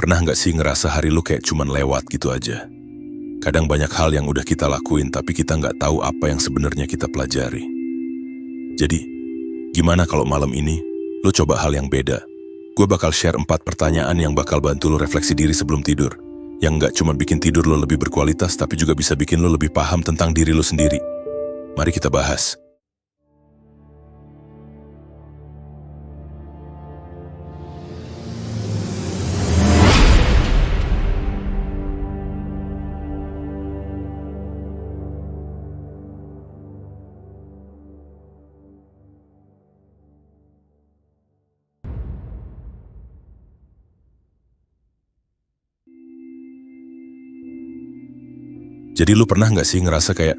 Pernah nggak sih ngerasa hari lu kayak cuman lewat gitu aja? Kadang banyak hal yang udah kita lakuin tapi kita nggak tahu apa yang sebenarnya kita pelajari. Jadi, gimana kalau malam ini lu coba hal yang beda? Gue bakal share 4 pertanyaan yang bakal bantu lu refleksi diri sebelum tidur. Yang nggak cuma bikin tidur lu lebih berkualitas tapi juga bisa bikin lu lebih paham tentang diri lu sendiri. Mari kita bahas. Jadi lu pernah nggak sih ngerasa kayak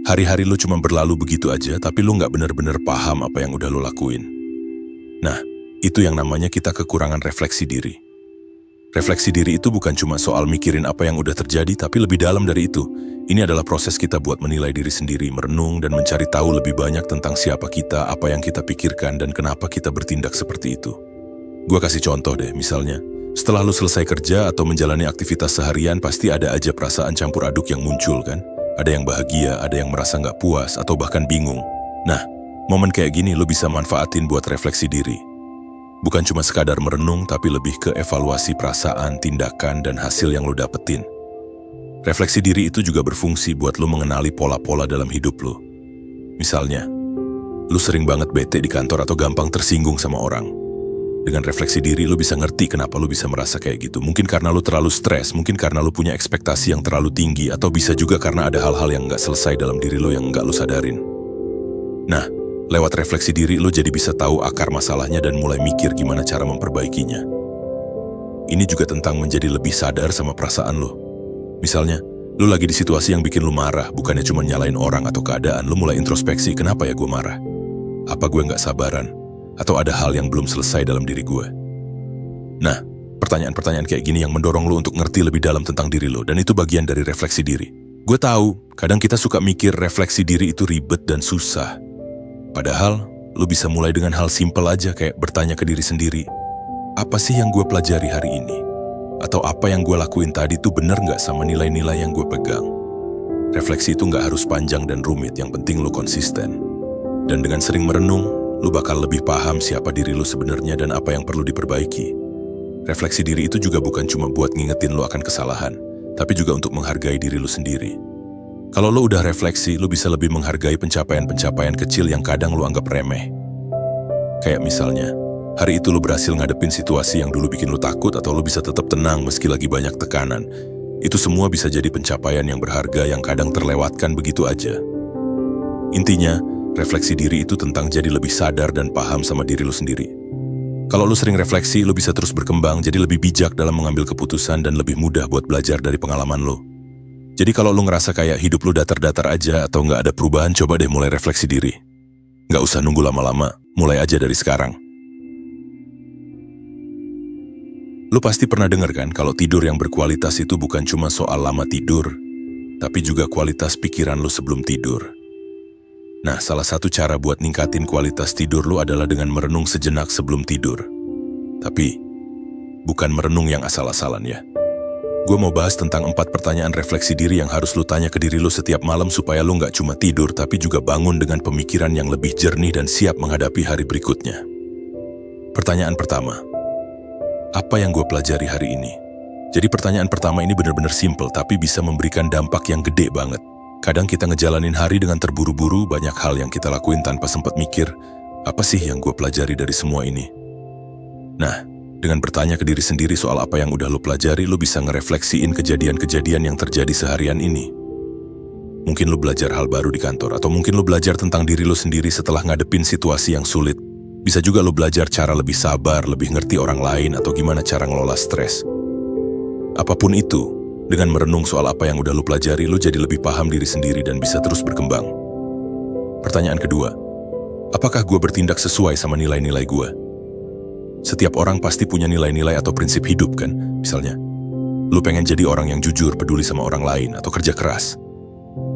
hari-hari lu cuma berlalu begitu aja tapi lu nggak bener-bener paham apa yang udah lu lakuin? Nah, itu yang namanya kita kekurangan refleksi diri. Refleksi diri itu bukan cuma soal mikirin apa yang udah terjadi tapi lebih dalam dari itu. Ini adalah proses kita buat menilai diri sendiri, merenung dan mencari tahu lebih banyak tentang siapa kita, apa yang kita pikirkan dan kenapa kita bertindak seperti itu. Gua kasih contoh deh, misalnya setelah lu selesai kerja atau menjalani aktivitas seharian, pasti ada aja perasaan campur aduk yang muncul kan? Ada yang bahagia, ada yang merasa nggak puas, atau bahkan bingung. Nah, momen kayak gini lu bisa manfaatin buat refleksi diri. Bukan cuma sekadar merenung, tapi lebih ke evaluasi perasaan, tindakan, dan hasil yang lu dapetin. Refleksi diri itu juga berfungsi buat lu mengenali pola-pola dalam hidup lu. Misalnya, lu sering banget bete di kantor atau gampang tersinggung sama orang. Dengan refleksi diri, lu bisa ngerti kenapa lu bisa merasa kayak gitu. Mungkin karena lu terlalu stres, mungkin karena lu punya ekspektasi yang terlalu tinggi, atau bisa juga karena ada hal-hal yang nggak selesai dalam diri lu yang nggak lu sadarin. Nah, lewat refleksi diri, lu jadi bisa tahu akar masalahnya dan mulai mikir gimana cara memperbaikinya. Ini juga tentang menjadi lebih sadar sama perasaan lu. Misalnya, lu lagi di situasi yang bikin lu marah, bukannya cuma nyalain orang atau keadaan, lu mulai introspeksi, kenapa ya gue marah? Apa gue nggak sabaran? Atau ada hal yang belum selesai dalam diri gue? Nah, pertanyaan-pertanyaan kayak gini yang mendorong lu untuk ngerti lebih dalam tentang diri lu, dan itu bagian dari refleksi diri. Gue tahu, kadang kita suka mikir refleksi diri itu ribet dan susah. Padahal, lu bisa mulai dengan hal simpel aja kayak bertanya ke diri sendiri, apa sih yang gue pelajari hari ini? Atau apa yang gue lakuin tadi tuh bener nggak sama nilai-nilai yang gue pegang? Refleksi itu nggak harus panjang dan rumit, yang penting lu konsisten. Dan dengan sering merenung, lu bakal lebih paham siapa diri lu sebenarnya dan apa yang perlu diperbaiki. Refleksi diri itu juga bukan cuma buat ngingetin lu akan kesalahan, tapi juga untuk menghargai diri lu sendiri. Kalau lu udah refleksi, lu bisa lebih menghargai pencapaian-pencapaian kecil yang kadang lu anggap remeh. Kayak misalnya, hari itu lu berhasil ngadepin situasi yang dulu bikin lu takut, atau lu bisa tetap tenang meski lagi banyak tekanan. Itu semua bisa jadi pencapaian yang berharga yang kadang terlewatkan begitu aja. Intinya, refleksi diri itu tentang jadi lebih sadar dan paham sama diri lu sendiri. Kalau lu sering refleksi, lu bisa terus berkembang, jadi lebih bijak dalam mengambil keputusan dan lebih mudah buat belajar dari pengalaman lu. Jadi kalau lu ngerasa kayak hidup lu datar-datar aja atau nggak ada perubahan, coba deh mulai refleksi diri. Nggak usah nunggu lama-lama, mulai aja dari sekarang. Lu pasti pernah dengar kan kalau tidur yang berkualitas itu bukan cuma soal lama tidur, tapi juga kualitas pikiran lu sebelum tidur. Nah, salah satu cara buat ningkatin kualitas tidur lu adalah dengan merenung sejenak sebelum tidur. Tapi, bukan merenung yang asal-asalan ya. Gue mau bahas tentang 4 pertanyaan refleksi diri yang harus lu tanya ke diri lu setiap malam supaya lu nggak cuma tidur tapi juga bangun dengan pemikiran yang lebih jernih dan siap menghadapi hari berikutnya. Pertanyaan pertama, apa yang gue pelajari hari ini? Jadi pertanyaan pertama ini benar-benar simple tapi bisa memberikan dampak yang gede banget. Kadang kita ngejalanin hari dengan terburu-buru, banyak hal yang kita lakuin tanpa sempat mikir, apa sih yang gue pelajari dari semua ini? Nah, dengan bertanya ke diri sendiri soal apa yang udah lo pelajari, lo bisa ngerefleksiin kejadian-kejadian yang terjadi seharian ini. Mungkin lo belajar hal baru di kantor, atau mungkin lo belajar tentang diri lo sendiri setelah ngadepin situasi yang sulit. Bisa juga lo belajar cara lebih sabar, lebih ngerti orang lain, atau gimana cara ngelola stres. Apapun itu, dengan merenung soal apa yang udah lu pelajari, lu jadi lebih paham diri sendiri dan bisa terus berkembang. Pertanyaan kedua, apakah gue bertindak sesuai sama nilai-nilai gue? Setiap orang pasti punya nilai-nilai atau prinsip hidup kan? Misalnya, lu pengen jadi orang yang jujur, peduli sama orang lain, atau kerja keras.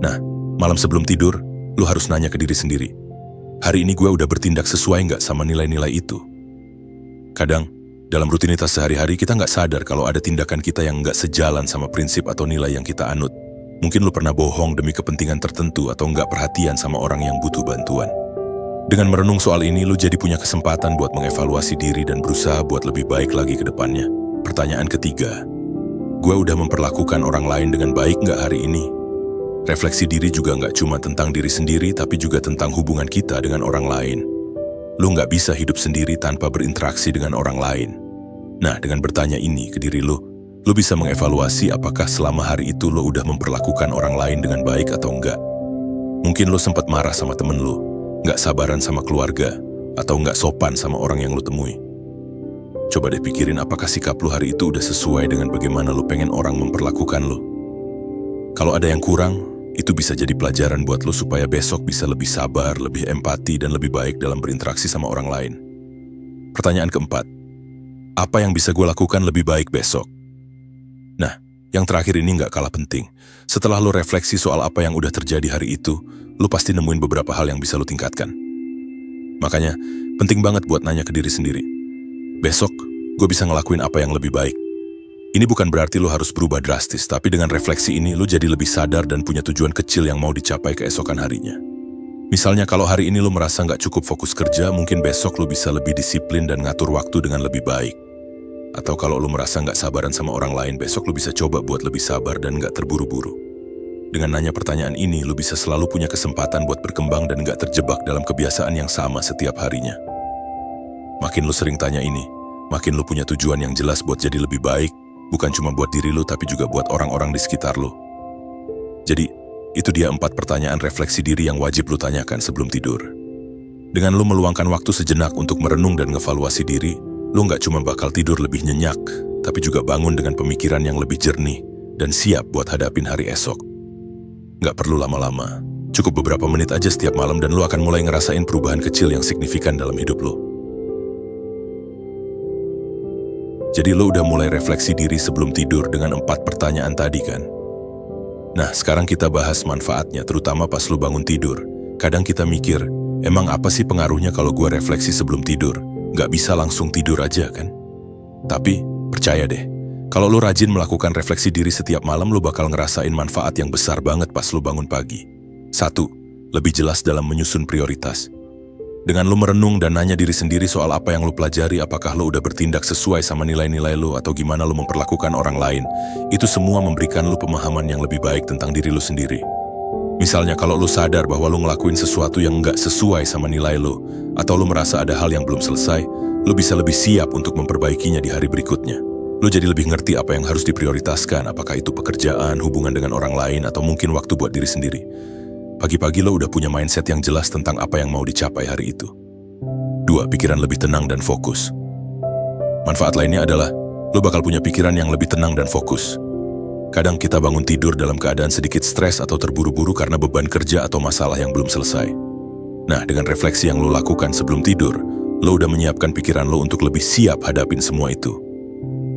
Nah, malam sebelum tidur, lu harus nanya ke diri sendiri, hari ini gue udah bertindak sesuai nggak sama nilai-nilai itu? Kadang, Dalam rutinitas sehari-hari kita nggak sadar kalau ada tindakan kita yang nggak sejalan sama prinsip atau nilai yang kita anut. Mungkin lu pernah bohong demi kepentingan tertentu atau nggak perhatian sama orang yang butuh bantuan. Dengan merenung soal ini, lu jadi punya kesempatan buat mengevaluasi diri dan berusaha buat lebih baik lagi ke depannya. Pertanyaan ketiga, gue udah memperlakukan orang lain dengan baik nggak hari ini? Refleksi diri juga nggak cuma tentang diri sendiri, tapi juga tentang hubungan kita dengan orang lain. Lu nggak bisa hidup sendiri tanpa berinteraksi dengan orang lain. Nah, dengan bertanya ini ke diri lu bisa mengevaluasi apakah selama hari itu lu udah memperlakukan orang lain dengan baik atau enggak. Mungkin lu sempat marah sama temen lu, nggak sabaran sama keluarga, atau nggak sopan sama orang yang lu temui. Coba deh pikirin apakah sikap lu hari itu udah sesuai dengan bagaimana lu pengen orang memperlakukan lu. Kalau ada yang kurang, itu bisa jadi pelajaran buat lu supaya besok bisa lebih sabar, lebih empati, dan lebih baik dalam berinteraksi sama orang lain. Pertanyaan keempat, apa yang bisa gue lakukan lebih baik besok? Nah, yang terakhir ini nggak kalah penting. Setelah lu refleksi soal apa yang udah terjadi hari itu, lu pasti nemuin beberapa hal yang bisa lu tingkatkan. Makanya, penting banget buat nanya ke diri sendiri. Besok, gue bisa ngelakuin apa yang lebih baik. Ini bukan berarti lu harus berubah drastis, tapi dengan refleksi ini lu jadi lebih sadar dan punya tujuan kecil yang mau dicapai keesokan harinya. Misalnya kalau hari ini lu merasa nggak cukup fokus kerja, mungkin besok lu bisa lebih disiplin dan ngatur waktu dengan lebih baik. Atau kalau lu merasa nggak sabaran sama orang lain, besok lu bisa coba buat lebih sabar dan nggak terburu-buru. Dengan nanya pertanyaan ini, lu bisa selalu punya kesempatan buat berkembang dan nggak terjebak dalam kebiasaan yang sama setiap harinya. Makin lu sering tanya ini, makin lu punya tujuan yang jelas buat jadi lebih baik, bukan cuma buat diri lu, tapi juga buat orang-orang di sekitar lu. Jadi, itu dia 4 pertanyaan refleksi diri yang wajib lu tanyakan sebelum tidur. Dengan lu meluangkan waktu sejenak untuk merenung dan ngevaluasi diri, lu nggak cuma bakal tidur lebih nyenyak, tapi juga bangun dengan pemikiran yang lebih jernih dan siap buat hadapin hari esok. Nggak perlu lama-lama, cukup beberapa menit aja setiap malam dan lu akan mulai ngerasain perubahan kecil yang signifikan dalam hidup lu. Jadi lo udah mulai refleksi diri sebelum tidur dengan 4 pertanyaan tadi kan? Nah, sekarang kita bahas manfaatnya, terutama pas lo bangun tidur. Kadang kita mikir, emang apa sih pengaruhnya kalau gue refleksi sebelum tidur? Gak bisa langsung tidur aja kan? Tapi, percaya deh, kalau lo rajin melakukan refleksi diri setiap malam, lo bakal ngerasain manfaat yang besar banget pas lo bangun pagi. 1. Lebih jelas dalam menyusun prioritas. Dengan lu merenung dan nanya diri sendiri soal apa yang lu pelajari, apakah lu udah bertindak sesuai sama nilai-nilai lu atau gimana lu memperlakukan orang lain, itu semua memberikan lu pemahaman yang lebih baik tentang diri lu sendiri. Misalnya kalau lu sadar bahwa lu ngelakuin sesuatu yang nggak sesuai sama nilai lu, atau lu merasa ada hal yang belum selesai, lu bisa lebih siap untuk memperbaikinya di hari berikutnya. Lu jadi lebih ngerti apa yang harus diprioritaskan, apakah itu pekerjaan, hubungan dengan orang lain, atau mungkin waktu buat diri sendiri. Pagi-pagi lo udah punya mindset yang jelas tentang apa yang mau dicapai hari itu. 2. Pikiran lebih tenang dan fokus. Manfaat lainnya adalah lo bakal punya pikiran yang lebih tenang dan fokus. Kadang kita bangun tidur dalam keadaan sedikit stres atau terburu-buru karena beban kerja atau masalah yang belum selesai. Nah, dengan refleksi yang lo lakukan sebelum tidur, lo udah menyiapkan pikiran lo untuk lebih siap hadapin semua itu.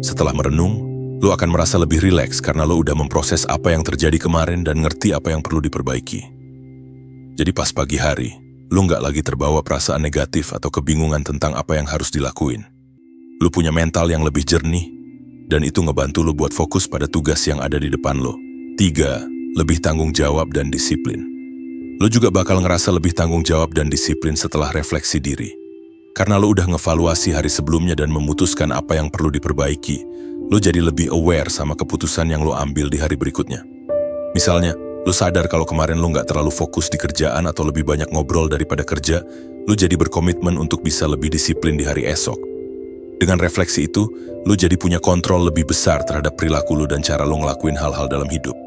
Setelah merenung, lo akan merasa lebih rileks karena lo udah memproses apa yang terjadi kemarin dan ngerti apa yang perlu diperbaiki. Jadi pas pagi hari, lu nggak lagi terbawa perasaan negatif atau kebingungan tentang apa yang harus dilakuin. Lu punya mental yang lebih jernih, dan itu ngebantu lu buat fokus pada tugas yang ada di depan lu. 3. Lebih tanggung jawab dan disiplin. Lu juga bakal ngerasa lebih tanggung jawab dan disiplin setelah refleksi diri. Karena lu udah ngevaluasi hari sebelumnya dan memutuskan apa yang perlu diperbaiki, lu jadi lebih aware sama keputusan yang lu ambil di hari berikutnya. Misalnya, lu sadar kalau kemarin lu nggak terlalu fokus di kerjaan atau lebih banyak ngobrol daripada kerja, lu jadi berkomitmen untuk bisa lebih disiplin di hari esok. Dengan refleksi itu, lu jadi punya kontrol lebih besar terhadap perilaku lu dan cara lu ngelakuin hal-hal dalam hidup.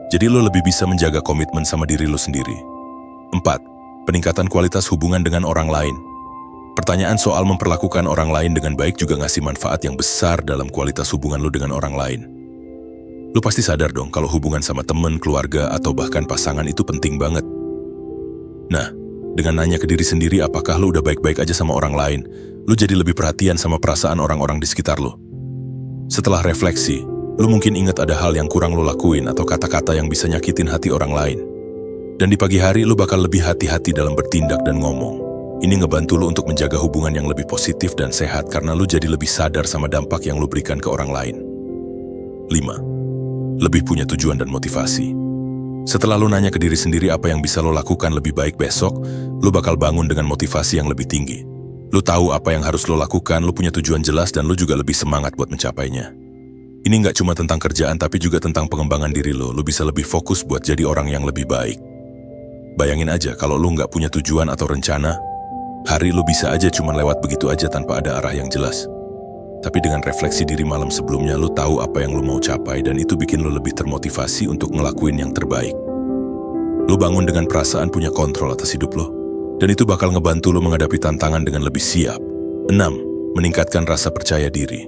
Jadi lu lebih bisa menjaga komitmen sama diri lu sendiri. 4. Peningkatan kualitas hubungan dengan orang lain. Pertanyaan soal memperlakukan orang lain dengan baik juga ngasih manfaat yang besar dalam kualitas hubungan lu dengan orang lain. Lu pasti sadar dong kalau hubungan sama temen, keluarga, atau bahkan pasangan itu penting banget. Nah, dengan nanya ke diri sendiri apakah lu udah baik-baik aja sama orang lain, lu jadi lebih perhatian sama perasaan orang-orang di sekitar lu. Setelah refleksi, lu mungkin ingat ada hal yang kurang lu lakuin atau kata-kata yang bisa nyakitin hati orang lain. Dan di pagi hari lu bakal lebih hati-hati dalam bertindak dan ngomong. Ini ngebantu lu untuk menjaga hubungan yang lebih positif dan sehat karena lu jadi lebih sadar sama dampak yang lu berikan ke orang lain. 5. Lebih punya tujuan dan motivasi. Setelah lu nanya ke diri sendiri apa yang bisa lu lakukan lebih baik besok, lu bakal bangun dengan motivasi yang lebih tinggi. Lu tahu apa yang harus lu lakukan, lu punya tujuan jelas dan lu juga lebih semangat buat mencapainya. Ini nggak cuma tentang kerjaan tapi juga tentang pengembangan diri lu. Lu bisa lebih fokus buat jadi orang yang lebih baik. Bayangin aja kalau lu nggak punya tujuan atau rencana, hari lu bisa aja cuma lewat begitu aja tanpa ada arah yang jelas. Tapi dengan refleksi diri malam sebelumnya, lu tahu apa yang lu mau capai dan itu bikin lu lebih termotivasi untuk ngelakuin yang terbaik. Lu bangun dengan perasaan punya kontrol atas hidup lu, dan itu bakal ngebantu lu menghadapi tantangan dengan lebih siap. 6. Meningkatkan rasa percaya diri.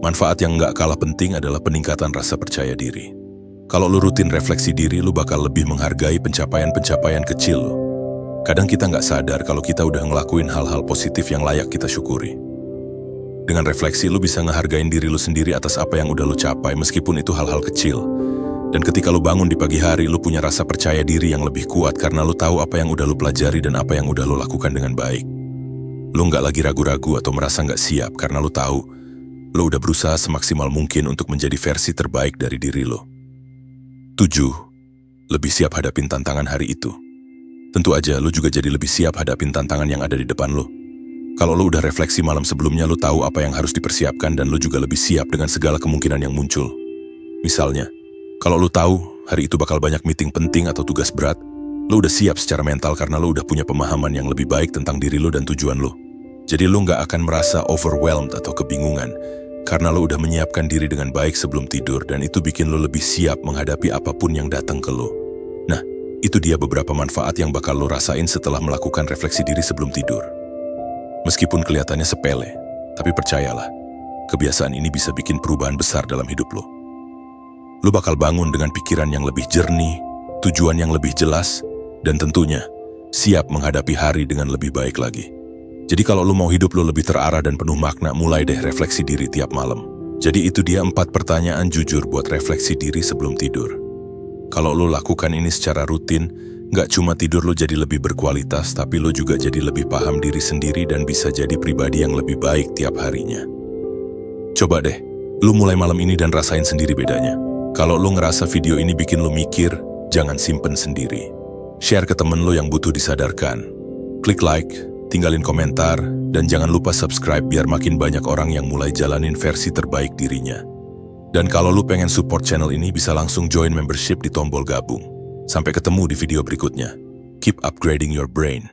Manfaat yang nggak kalah penting adalah peningkatan rasa percaya diri. Kalau lu rutin refleksi diri, lu bakal lebih menghargai pencapaian-pencapaian kecil lu. Kadang kita nggak sadar kalau kita udah ngelakuin hal-hal positif yang layak kita syukuri. Dengan refleksi, lu bisa ngehargain diri lu sendiri atas apa yang udah lu capai, meskipun itu hal-hal kecil. Dan ketika lu bangun di pagi hari, lu punya rasa percaya diri yang lebih kuat karena lu tahu apa yang udah lu pelajari dan apa yang udah lu lakukan dengan baik. Lu nggak lagi ragu-ragu atau merasa nggak siap karena lu tahu lu udah berusaha semaksimal mungkin untuk menjadi versi terbaik dari diri lu. 7. Lebih siap hadapin tantangan hari itu. Tentu aja lu juga jadi lebih siap hadapin tantangan yang ada di depan lu. Kalau lu udah refleksi malam sebelumnya, lu tahu apa yang harus dipersiapkan dan lu juga lebih siap dengan segala kemungkinan yang muncul. Misalnya, kalau lu tahu hari itu bakal banyak meeting penting atau tugas berat, lu udah siap secara mental karena lu udah punya pemahaman yang lebih baik tentang diri lu dan tujuan lu. Jadi lu nggak akan merasa overwhelmed atau kebingungan karena lu udah menyiapkan diri dengan baik sebelum tidur dan itu bikin lu lebih siap menghadapi apapun yang datang ke lu. Nah, itu dia beberapa manfaat yang bakal lu rasain setelah melakukan refleksi diri sebelum tidur. Meskipun kelihatannya sepele, tapi percayalah, kebiasaan ini bisa bikin perubahan besar dalam hidup lu. Lu bakal bangun dengan pikiran yang lebih jernih, tujuan yang lebih jelas, dan tentunya siap menghadapi hari dengan lebih baik lagi. Jadi kalau lu mau hidup lu lebih terarah dan penuh makna, mulai deh refleksi diri tiap malam. Jadi itu dia 4 pertanyaan jujur buat refleksi diri sebelum tidur. Kalau lu lakukan ini secara rutin, nggak cuma tidur lu jadi lebih berkualitas, tapi lu juga jadi lebih paham diri sendiri dan bisa jadi pribadi yang lebih baik tiap harinya. Coba deh, lu mulai malam ini dan rasain sendiri bedanya. Kalau lu ngerasa video ini bikin lu mikir, jangan simpen sendiri. Share ke temen lu yang butuh disadarkan. Klik like, tinggalin komentar, dan jangan lupa subscribe biar makin banyak orang yang mulai jalanin versi terbaik dirinya. Dan kalau lu pengen support channel ini, bisa langsung join membership di tombol gabung. Sampai ketemu di video berikutnya. Keep upgrading your brain.